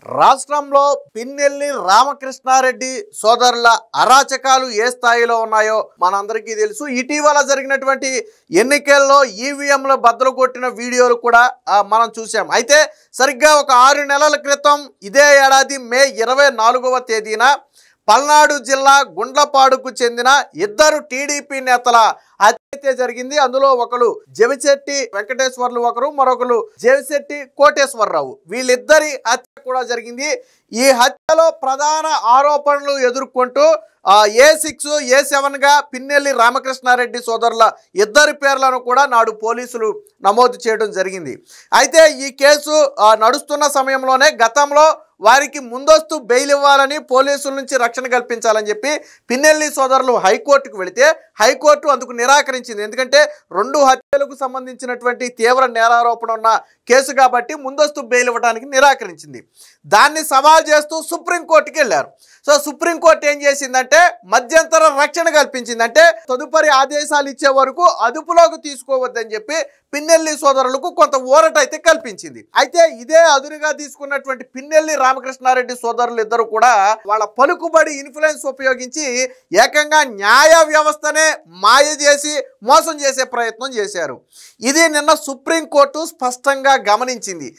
రాష్ట్రంలో పిన్నెల్లి రామకృష్ణారెడ్డి సోదరుల అరాచకాలు ఏ స్థాయిలో ఉన్నాయో మనందరికీ తెలుసు. ఇటీవల జరిగినటువంటి ఎన్నికల్లో ఈవీఎంల బద్దలు కొట్టిన వీడియోలు కూడా మనం చూసాం. అయితే సరిగ్గా ఒక 6 నెలల క్రితం ఇదే ఏడాది మే 24వ తేదీన పల్నాడు జిల్లా గుండ్లపాడుకు చెందిన 2 టీడీపీ నేతల హత్య జరిగింది. అందులో ఒకరు జవిశెట్టి వెంకటేశ్వర్లు, మరొకరు జవిశెట్టి కోటేశ్వరరావు. వీళ్ళిద్దరి హత్య కూడా జరిగింది. ఈ హత్యలో ప్రధాన ఆరోపణలు ఎదుర్కొంటూ A6, A7గా పిన్నెల్లి రామకృష్ణారెడ్డి సోదరుల 2 పేర్లను కూడా నాడు పోలీసులు నమోదు చేయడం జరిగింది. అయితే ఈ కేసు నడుస్తున్న సమయంలోనే గతంలో వారికి ముందస్తు బెయిల్ ఇవ్వాలని, పోలీసుల నుంచి రక్షణ కల్పించాలని చెప్పి పిన్నెల్లి సోదరులు హైకోర్టుకు వెళితే హైకోర్టు అందుకు నిరాకరించింది. ఎందుకంటే 2 హత్యలకు సంబంధించినటువంటి తీవ్ర నేరారోపణ ఉన్న కేసు కాబట్టి ముందస్తు బెయిల్ ఇవ్వడానికి నిరాకరించింది. దాన్ని సవాల్ చేస్తూ సుప్రీంకోర్టుకి వెళ్ళారు. సో సుప్రీంకోర్టు ఏం చేసిందంటే మధ్యంతర రక్షణ కల్పించింది. అంటే తదుపరి ఆదేశాలు ఇచ్చే వరకు అదుపులోకి తీసుకోవద్దని చెప్పి పిన్నెల్లి సోదరులకు కొంత ఊరట అయితే కల్పించింది. అయితే ఇదే అదునుగా తీసుకున్నటువంటి పిన్నెల్లి రామకృష్ణారెడ్డి సోదరులు ఇద్దరు కూడా వాళ్ళ పలుకుబడి, ఇన్ఫ్లుయెన్స్ ఉపయోగించి ఏకంగా న్యాయ వ్యవస్థనే మాయ చేసి మోసం చేసే ప్రయత్నం చేశారు. ఇది నిన్న సుప్రీంకోర్టు స్పష్టంగా గమనించింది.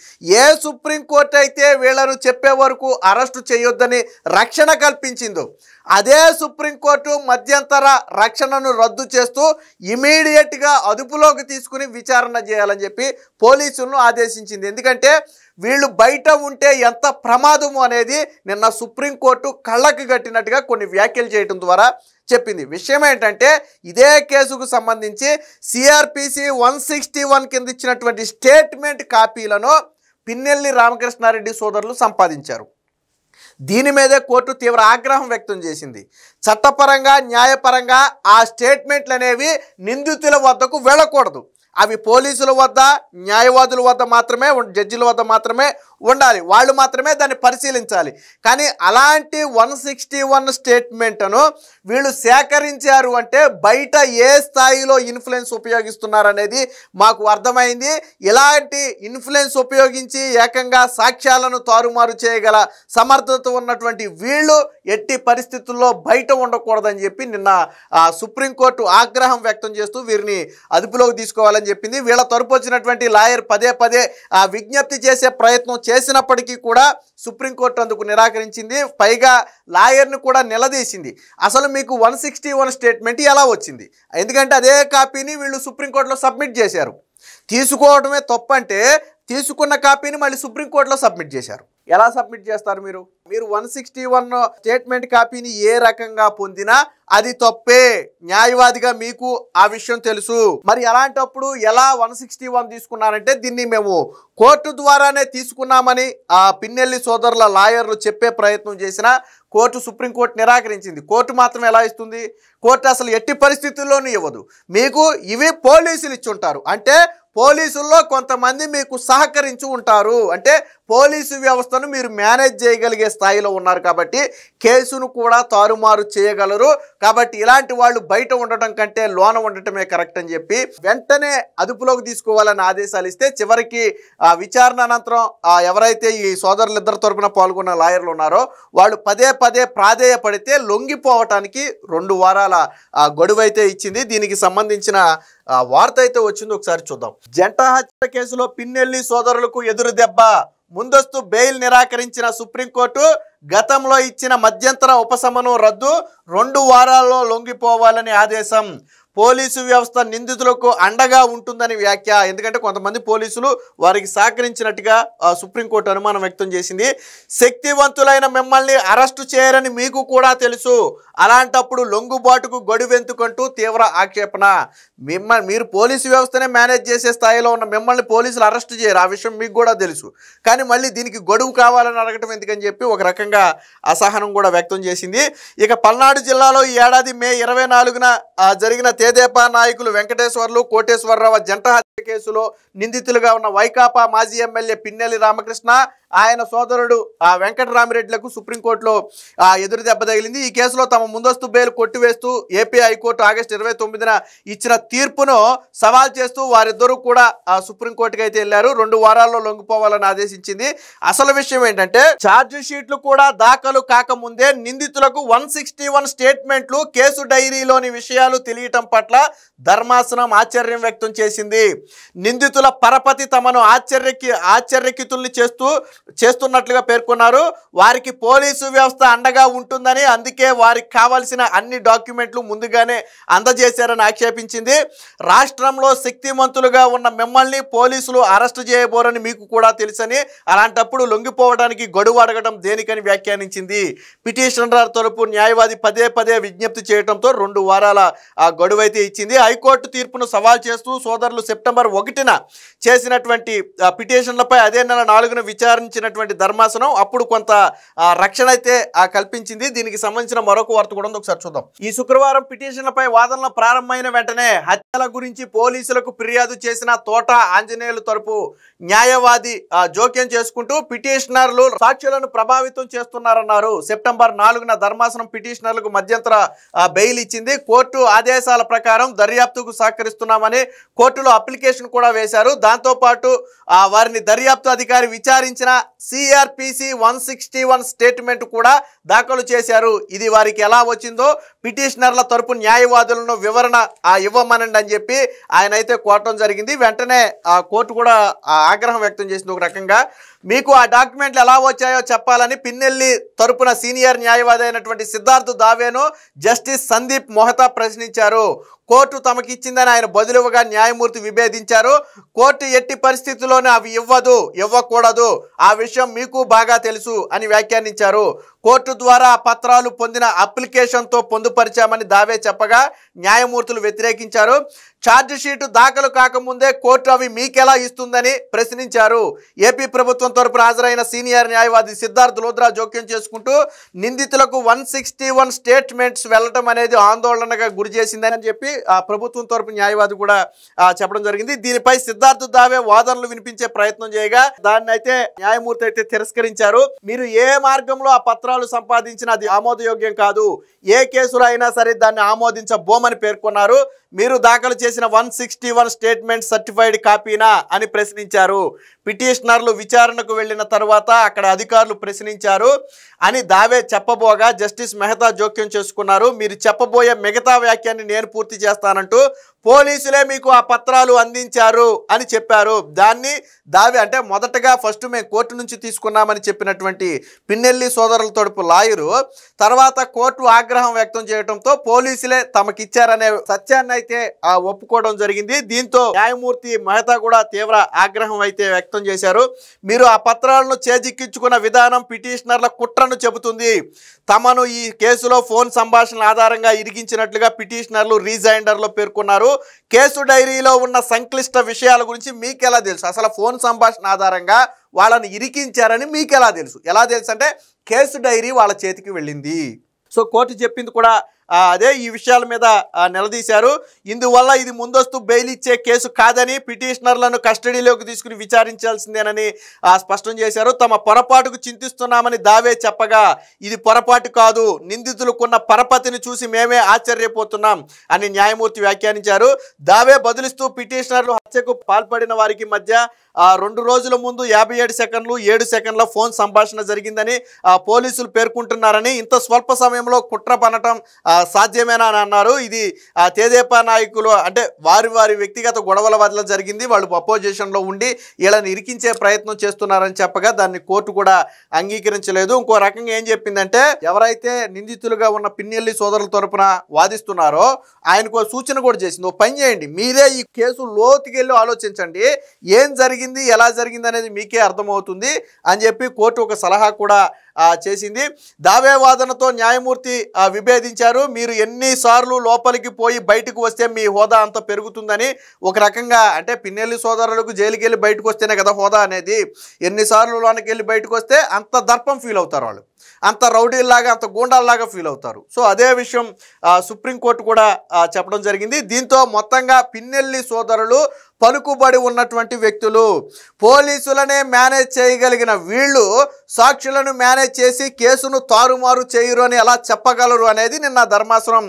ఏ సుప్రీంకోర్టు అయితే వీళ్ళను చెప్పే వరకు అరెస్టు చేయొద్దని రక్షణ కల్పించిందో అదే సుప్రీంకోర్టు మధ్యంతర రక్షణను రద్దు చేస్తూ ఇమీడియట్గా అదుపులోకి తీసుకుని విచారణ చేయాలని చెప్పి పోలీసులను ఆదేశించింది. ఎందుకంటే వీళ్ళు బయట ఉంటే ఎంత ప్రమాదము అనేది నిన్న సుప్రీంకోర్టు కళ్ళకి కట్టినట్టుగా కొన్ని వ్యాఖ్యలు చేయడం ద్వారా చెప్పింది. విషయం ఏంటంటే ఇదే కేసుకు సంబంధించి సిఆర్పిసి 161 కింద ఇచ్చినటువంటి స్టేట్మెంట్ కాపీలను పిన్నెల్లి రామకృష్ణారెడ్డి సోదరులు సంపాదించారు. దీని మీదే కోర్టు తీవ్ర ఆగ్రహం వ్యక్తం చేసింది. చట్టపరంగా, న్యాయపరంగా ఆ స్టేట్మెంట్లు అనేవి నిందితుల వద్దకు వెళ్ళకూడదు. అవి పోలీసుల వద్ద, న్యాయవాదుల వద్ద మాత్రమే, జడ్జిల వద్ద మాత్రమే ఉండాలి. వాళ్ళు మాత్రమే దాన్ని పరిశీలించాలి. కానీ అలాంటి 161 స్టేట్మెంట్ను వీళ్ళు సేకరించారు అంటే బయట ఏ స్థాయిలో ఇన్ఫ్లుయెన్స్ ఉపయోగిస్తున్నారనేది మాకు అర్థమైంది. ఇలాంటి ఇన్ఫ్లుయెన్స్ ఉపయోగించి ఏకంగా సాక్ష్యాలను తారుమారు చేయగల సమర్థత ఉన్నటువంటి వీళ్ళు ఎట్టి పరిస్థితుల్లో బయట ఉండకూడదని చెప్పి నిన్న సుప్రీంకోర్టు ఆగ్రహం వ్యక్తం చేస్తూ వీరిని అదుపులోకి తీసుకోవాలని చెప్పింది. వీళ్ళ తరపు వచ్చినటువంటి లాయర్ పదే విజ్ఞప్తి చేసే ప్రయత్నం చేసినప్పటికీ కూడా సుప్రీంకోర్టు అందుకు నిరాకరించింది. పైగా లాయర్ని కూడా నిలదీసింది. అసలు మీకు 161 స్టేట్మెంట్ ఎలా వచ్చింది? ఎందుకంటే అదే కాపీని వీళ్ళు సుప్రీంకోర్టులో సబ్మిట్ చేశారు. తీసుకోవడమే తప్పంటే తీసుకున్న కాపీని మళ్ళీ సుప్రీంకోర్టులో సబ్మిట్ చేశారు. ఎలా సబ్మిట్ చేస్తారు? మీరు 161 స్టేట్మెంట్ కాపీని ఏ రకంగా పొందినా అది తప్పే. న్యాయవాదిగా మీకు ఆ విషయం తెలుసు. మరి అలాంటప్పుడు ఎలా 161 తీసుకున్నారంటే దీన్ని మేము కోర్టు ద్వారానే తీసుకున్నామని ఆ పిన్నెల్లి సోదరుల లాయర్లు చెప్పే ప్రయత్నం చేసినా సుప్రీంకోర్టు నిరాకరించింది. కోర్టు మాత్రం ఎలా ఇస్తుంది? కోర్టు అసలు ఎట్టి పరిస్థితుల్లోనూ ఇవ్వదు. మీకు ఇవి పోలీసులు ఇచ్చుంటారు. అంటే పోలీసుల్లో కొంతమంది మీకు సహకరించి ఉంటారు. అంటే పోలీసు వ్యవస్థను మీరు మేనేజ్ చేయగలిగే స్థాయిలో ఉన్నారు కాబట్టి కేసును కూడా తారుమారు చేయగలరు. కాబట్టి ఇలాంటి వాళ్ళు బయట ఉండటం కంటే లోన ఉండటమే కరెక్ట్ అని చెప్పి వెంటనే అదుపులోకి తీసుకోవాలని ఆదేశాలు ఇస్తే చివరికి విచారణ అనంతరం ఎవరైతే ఈ సోదరులిద్దరి తరపున పాల్గొన్న లాయర్లు ఉన్నారో వాళ్ళు పదే ప్రాధేయపడితే లొంగిపోవటానికి 2 వారాల గడువైతే ఇచ్చింది. దీనికి సంబంధించిన వార్త అయితే వచ్చింది. ఒకసారి చూద్దాం. జంట హత్య కేసులో పిన్నెల్లి సోదరులకు ఎదురు దెబ్బ. ముందస్తు బెయిల్ నిరాకరించిన సుప్రీంకోర్టు గతంలో ఇచ్చిన మధ్యంతర ఉపశమనం రద్దు, 2 వారాల్లో లొంగిపోవాలని ఆదేశం. పోలీసు వ్యవస్థ నిందితులకు అండగా ఉంటుందని వ్యాఖ్య. ఎందుకంటే కొంతమంది పోలీసులు వారికి సహకరించినట్టుగా సుప్రీంకోర్టు అనుమానం వ్యక్తం చేసింది. శక్తివంతులైన మిమ్మల్ని అరెస్టు చేయరని మీకు కూడా తెలుసు. అలాంటప్పుడు లొంగుబాటుకు గొడువెందుకంటూ తీవ్ర ఆక్షేపణ. మీరు పోలీసు వ్యవస్థనే మేనేజ్ చేసే స్థాయిలో ఉన్న మిమ్మల్ని పోలీసులు అరెస్టు చేయరు. ఆ విషయం మీకు కూడా తెలుసు. కానీ మళ్ళీ దీనికి గొడువు కావాలని అడగటం ఎందుకని చెప్పి ఒక రకంగా అసహనం కూడా వ్యక్తం చేసింది. ఇక పల్నాడు జిల్లాలో ఈ ఏడాది మే 24న జరిగిన తెదేపా నాయకులు వెంకటేశ్వర్లు, కోటేశ్వరరావు జంట హత్య కేసులో నిందితులుగా ఉన్న వైకాపా మాజీ ఎమ్మెల్యే పిన్నెల్లి రామకృష్ణ, ఆయన సోదరుడు వెంకటరామిరెడ్డిలకు సుప్రీంకోర్టులో ఎదురు దెబ్బ తగిలింది. ఈ కేసులో తమ ముందస్తు బెయిల్ కొట్టివేస్తూ ఏపీ హైకోర్టు ఆగస్టు 29న ఇచ్చిన తీర్పును సవాల్ చేస్తూ వారిద్దరూ కూడా సుప్రీంకోర్టుకి అయితే వెళ్లారు. 2 వారాల్లో లొంగిపోవాలని ఆదేశించింది. అసలు విషయం ఏంటంటే ఛార్జ్ షీట్లు కూడా దాఖలు కాకముందే నిందితులకు 161 స్టేట్మెంట్లు, కేసు డైరీలోని విషయాలు తెలియటం పట్ల ధర్మాసనం ఆశ్చర్యం వ్యక్తం చేసింది. నిందితుల పరపతి తమను ఆశ్చర్యకితుల్ని చేస్తున్నట్లుగా పేర్కొన్నారు. వారికి పోలీసు వ్యవస్థ అండగా ఉంటుందని, అందుకే వారికి కావాల్సిన అన్ని డాక్యుమెంట్లు ముందుగానే అందజేశారని ఆక్షేపించింది. రాష్ట్రంలో శక్తిమంతులుగా ఉన్న మిమ్మల్ని పోలీసులు అరెస్టు చేయబోరని మీకు కూడా తెలుసని, అలాంటప్పుడు లొంగిపోవడానికి గడువు అడగడం దేనికని వ్యాఖ్యానించింది. పిటిషనర్ తరపు న్యాయవాది పదే పదే విజ్ఞప్తి చేయడంతో 2 వారాల గడువు అయితే ఇచ్చింది. హైకోర్టు తీర్పును సవాల్ చేస్తూ సోదరులు సెప్టెంబర్ 1న చేసినటువంటి పిటిషన్లపై అదే నెల 4న విచారించినటువంటి ధర్మాసనం అప్పుడు కొంత రక్షణ అయితే కల్పించింది. దీనికి సంబంధించిన మరొక వార్త కూడా ఒకసారి చూద్దాం. ఈ శుక్రవారం పిటిషన్లపై వాదనలు ప్రారంభమైన వెంటనే హత్యల గురించి పోలీసులకు ఫిర్యాదు చేసిన తోట ఆంజనేయులు తరపు న్యాయవాది జోక్యం చేసుకుంటూ పిటిషనర్లు సాక్షులను ప్రభావితం చేస్తున్నారన్నారు. సెప్టెంబర్ 4న ధర్మాసనం పిటిషనర్లకు మధ్యంతర బెయిల్ ఇచ్చింది. కోర్టు ఆదేశాల ప్రకారం దర్యాప్తుకు సహకరిస్తున్నామని కోర్టులో అప్లికేషన్ కూడా వేశారు. దాంతోపాటు వారిని దర్యాప్తు అధికారి విచారించిన సిఆర్పిసి 161 స్టేట్మెంట్ కూడా దాఖలు చేశారు. ఇది వారికి ఎలా వచ్చిందో పిటిషనర్ల తరపు న్యాయవాదులను వివరణ ఇవ్వమనండి అని చెప్పి ఆయన అయితే కోరటం జరిగింది. వెంటనే కోర్టు కూడా ఆగ్రహం వ్యక్తం చేసింది. ఒక రకంగా మీకు ఆ డాక్యుమెంట్లు ఎలా వచ్చాయో చెప్పాలని పిన్నెల్లి తరపున సీనియర్ న్యాయవాది అయినటువంటి సిద్ధార్థ్ దావేను జస్టిస్ సందీప్ మొహతా ప్రశ్నించారు. కోర్టు తమకిచ్చిందని ఆయన బదులుగా న్యాయమూర్తి విభేదించారు. కోర్టు ఎట్టి పరిస్థితుల్లోనూ అవి ఇవ్వకూడదు, ఆ విషయం మీకు బాగా తెలుసు అని వ్యాఖ్యానించారు. కోర్టు ద్వారా పత్రాలు పొందిన అప్లికేషన్తో పొందుపరిచామని దావే చెప్పగా న్యాయమూర్తులు వ్యతిరేకించారు. ఛార్జ్ షీటు దాఖలు కాకముందే కోర్టు అవి మీకెలా ఇస్తుందని ప్రశ్నించారు. ఏపీ ప్రభుత్వం తరపున హాజరైన సీనియర్ న్యాయవాది సిద్ధార్థ్ లోద్రా జోక్యం చేసుకుంటూ నిందితులకు 161 స్టేట్మెంట్స్ వెళ్లటం అనేది ఆందోళనగా గురి చేసిందని చెప్పి ప్రభుత్వం తరపు న్యాయవాది కూడా చెప్పడం జరిగింది. దీనిపై సిద్ధార్థ్ దావే వాదనలు వినిపించే ప్రయత్నం చేయగా దాన్ని అయితే న్యాయమూర్తి అయితే తిరస్కరించారు. మీరు ఏ మార్గంలో ఆ పత్రాలు సంపాదించినా అది ఆమోదయోగ్యం కాదు, ఏ కేసులో అయినా సరే దాన్ని ఆమోదించబోమని పేర్కొన్నారు. మీరు దాఖలు చేసిన 161 స్టేట్మెంట్ సర్టిఫైడ్ కాపీనా అని ప్రశ్నించారు. పిటిషనర్లు విచారణకు వెళ్లిన తర్వాత అక్కడ అధికారులు ప్రశ్నించారు అని దావే చెప్పబోగా జస్టిస్ మెహతా జోక్యం చేసుకున్నారు. మీరు చెప్పబోయే మిగతా వ్యాఖ్యాన్ని నేను పూర్తి చేస్తానంటూ పోలీసులే మీకు ఆ పత్రాలు అందించారు అని చెప్పారు. దాన్ని దావే అంటే మొదటగా ఫస్ట్ మేము కోర్టు నుంచి తీసుకున్నామని చెప్పినటువంటి పిన్నెల్లి సోదరుల తరపు లాయరు తర్వాత కోర్టు ఆగ్రహం వ్యక్తం చేయడంతో పోలీసులే తమకిచ్చారనే సత్యాన్ని అయితే ఒప్పుకోవడం జరిగింది. దీంతో న్యాయమూర్తి మెహతా కూడా తీవ్ర ఆగ్రహం అయితే వ్యక్తం చేశారు. మీరు ఆ పత్రాలను చేజిక్కించుకున్న విధానం పిటిషనర్ల కుట్రను చెబుతుంది. తమను ఈ కేసులో ఫోన్ సంభాషణల ఆధారంగా ఇరిగించినట్లుగా పిటిషనర్లు రీజైండర్లో పేర్కొన్నారు. కేసు డైరీలో ఉన్న సంక్లిష్ట విషయాల గురించి మీకెలా తెలుసు? అసలు ఫోన్ సంభాషణ ఆధారంగా వాళ్ళని ఇరికించారని మీకెలా తెలుసు? ఎలా తెలుసు అంటే కేసు డైరీ వాళ్ళ చేతికి వెళ్ళింది. సో కోర్టు చెప్పింది కూడా అదే. ఈ విషయాల మీద నిలదీశారు. ఇందువల్ల ఇది ముందస్తు బెయిల్ ఇచ్చే కేసు కాదని, పిటిషనర్లను కస్టడీలోకి తీసుకుని విచారించాల్సిందేనని స్పష్టం చేశారు. తమ పొరపాటుకు చింతిస్తున్నామని దావే చెప్పగా ఇది పొరపాటు కాదు, నిందితులకున్న పరపతిని చూసి మేమే ఆశ్చర్యపోతున్నాం అని న్యాయమూర్తి వ్యాఖ్యానించారు. దావే బదులిస్తూ పిటిషనర్లు హత్యకు పాల్పడిన వారికి మధ్య 2 రోజుల ముందు 57 సెకండ్లు 7 సెకండ్ల ఫోన్ సంభాషణ జరిగిందని పోలీసులు పేర్కొంటున్నారని, ఇంత స్వల్ప సమయంలో కుట్ర పనటం సాధ్యమేనా అని అన్నారు. ఇది తెదేపా నాయకులు అంటే వారి వ్యక్తిగత గొడవల వల్ల జరిగింది, వాళ్ళు అపోజిషన్లో ఉండి వీళ్ళని ఇరికించే ప్రయత్నం చేస్తున్నారని చెప్పగా దాన్ని కోర్టు కూడా అంగీకరించలేదు. ఇంకో రకంగా ఏం చెప్పిందంటే ఎవరైతే నిందితులుగా ఉన్న పిన్నెల్లి సోదరుల తరపున వాదిస్తున్నారో ఆయనకు సూచన కూడా చేసింది. ఓ పని చేయండి, మీరే ఈ కేసు లోతుకెళ్ళి ఆలోచించండి, ఏం జరిగింది ఎలా జరిగింది అనేది మీకే అర్థమవుతుంది అని చెప్పి కోర్టు ఒక సలహా కూడా చేసింది. దావే వాదనతో న్యాయమూర్తి విభేదించారు. మీరు ఎన్నిసార్లు లోపలికి పోయి బయటకు వస్తే మీ హోదా అంత పెరుగుతుందని. ఒక రకంగా అంటే పిన్నెల్లి సోదరులకు జైలుకి వెళ్ళి బయటకు వస్తేనే కదా హోదా అనేది. ఎన్నిసార్లు లోనికి వెళ్ళి బయటకు వస్తే అంత దర్పం ఫీల్ అవుతారు వాళ్ళు. అంత రౌడీల్లాగా అంత గూండాల్లాగా ఫీల్ అవుతారు. సో అదే విషయం సుప్రీంకోర్టు కూడా చెప్పడం జరిగింది. దీంతో మొత్తంగా పిన్నెల్లి సోదరులు పలుకుబడి ఉన్నటువంటి వ్యక్తులు, పోలీసులనే మేనేజ్ చేయగలిగిన వీళ్ళు సాక్షులను మేనేజ్ చేసి కేసును తారుమారు చేయరు అని ఎలా చెప్పగలరు అనేది నిన్న ధర్మాసనం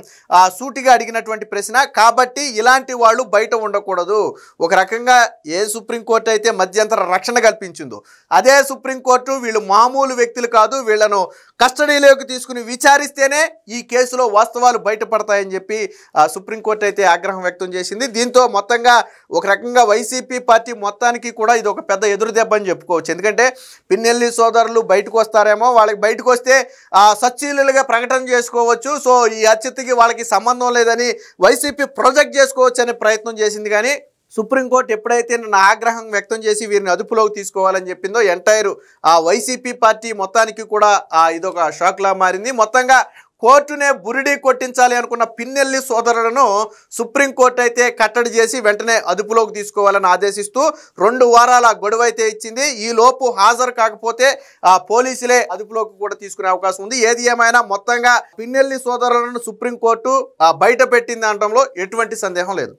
సూటిగా అడిగినటువంటి ప్రశ్న. కాబట్టి ఇలాంటి వాళ్ళు బయట ఉండకూడదు. ఒక రకంగా ఏ సుప్రీంకోర్టు అయితే మధ్యంతర రక్షణ కల్పించిందో అదే సుప్రీంకోర్టు వీళ్ళు మామూలు వ్యక్తులు కాదు, వీళ్ళను కస్టడీలోకి తీసుకుని విచారిస్తేనే ఈ కేసులో వాస్తవాలు బయటపడతాయని చెప్పి సుప్రీంకోర్టు అయితే ఆగ్రహం వ్యక్తం చేసింది. దీంతో మొత్తంగా ఒక రకంగా వైసీపీ పార్టీ మొత్తానికి కూడా ఇది ఒక పెద్ద ఎదురు దెబ్బ అని చెప్పుకోవచ్చు. ఎందుకంటే పిన్నెల్లి సోదరులు బయటకు వస్తారేమో, వాళ్ళకి బయటకు వస్తే సచ్చీలుగా ప్రకటన చేసుకోవచ్చు. సో ఈ హత్యకి వాళ్ళకి సంబంధం లేదని వైసీపీ ప్రొజెక్ట్ చేసుకోవచ్చు అనే ప్రయత్నం చేసింది. కానీ సుప్రీంకోర్టు ఎప్పుడైతే నిన్న ఆగ్రహం వ్యక్తం చేసి వీరిని అదుపులోకి తీసుకోవాలని చెప్పిందో ఎంటైర్ వైసీపీ పార్టీ మొత్తానికి కూడా ఇదొక షాక్లా మారింది. మొత్తంగా కోర్టునే బురిడి కొట్టించాలి అనుకున్న పిన్నెల్లి సోదరులను సుప్రీంకోర్టు అయితే కట్టడి చేసి వెంటనే అదుపులోకి తీసుకోవాలని ఆదేశిస్తూ 2 వారాల గడువు అయితే ఇచ్చింది. ఈ లోపు హాజరు కాకపోతే పోలీసులే అదుపులోకి కూడా తీసుకునే అవకాశం ఉంది. ఏది ఏమైనా మొత్తంగా పిన్నెల్లి సోదరులను సుప్రీంకోర్టు బయట పెట్టింది అనడంలో ఎటువంటి సందేహం లేదు.